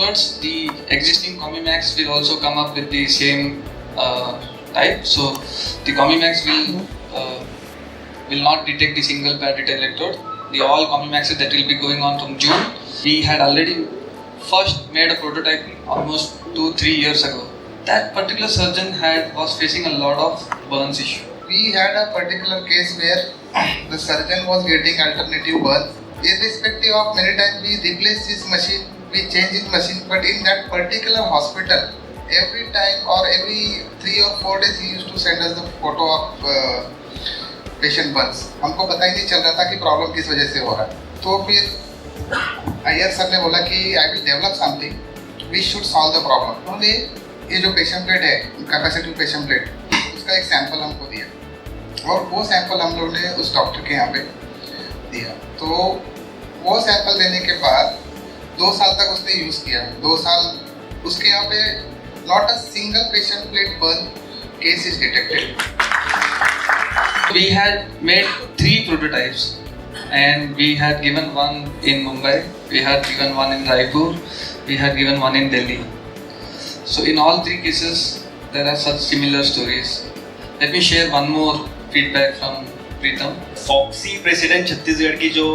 onwards, the existing Comimax will also come up with the same type. So the Comimax will not detect the single parotid electrode. The all Comimaxes that will be going on from June. We had already first made a prototype almost 2-3 years ago. That particular surgeon was facing a lot of burns issue. We had a particular case where the surgeon was getting alternative burns. Irrespective of many times we replace his machine, we change his machine, but in that particular hospital, every time or every 3 or 4 days he used to send us the photo of patient burns. हमको पता ही नहीं चल रहा था कि problem किस वजह से हो रहा है. तो फिर अय्यर सर ने बोला कि I will develop something, we should solve the problem. उन्होंने ये जो पेशेंट प्लेट है, कैपेसिटिव पेशेंट प्लेट, उसका एक सैंपल हमको दिया और वो सैंपल हम लोग ने उस डॉक्टर के यहाँ पे दिया. तो वो सैंपल देने के बाद 2 साल तक उसने यूज़ किया. 2 साल उसके यहाँ पे not a single patient plate burn case is detected. We had made 3 prototypes and we had given one in Mumbai, we had given one in Raipur, we had given one in Delhi. So in all 3 cases there are such similar stories. Let me share one more feedback from Pritam. फॉक्सी president Chhattisgarh की जो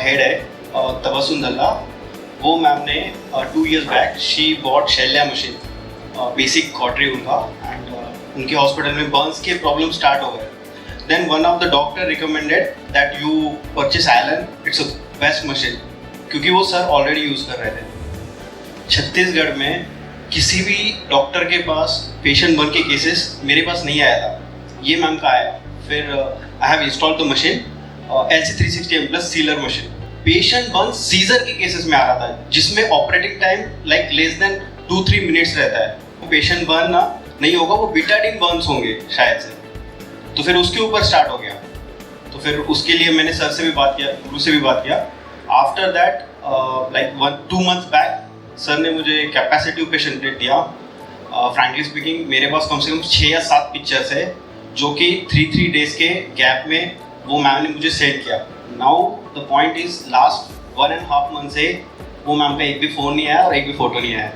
head है तबसुम दल्ला, वो ma'am ने 2 years back she bought शैल्या machine, basic cautery उनका, and उनके hospital में बर्न्स के प्रॉब्लम स्टार्ट हो गए. Then one of the doctor recommended that you purchase Allen. It's a best machine क्योंकि वो सर ऑलरेडी यूज़ कर रहे थे. छत्तीसगढ़ में किसी भी डॉक्टर के पास पेशेंट बर्न के केसेस मेरे पास नहीं आया था. ये मैम का आया. फिर I have installed the machine LC360M plus sealer machine. Patient burn caesar के केसेस में आ रहा था जिसमें operating time like less than 2-3 minutes रहता है. पेशेंट बर्न ना नहीं होगा, वो बीटाडीन बर्न्स होंगे शायद से. तो फिर उसके ऊपर स्टार्ट हो गया. तो फिर उसके लिए मैंने सर से भी बात किया, गुरु से भी बात किया. After that like 1-2 months back sir ने मुझे कैपेसिटिव पेशेंट प्लेट दिया. फ्रैंकली स्पीकिंग मेरे पास कम से कम 6 या 7 पिक्चर्स है जो कि 3 डेज के गैप में वो मैम ने मुझे सेंड किया. Now the point is last 1.5 months से वो मैम का एक भी फ़ोन नहीं आया और एक भी फ़ोटो नहीं आया.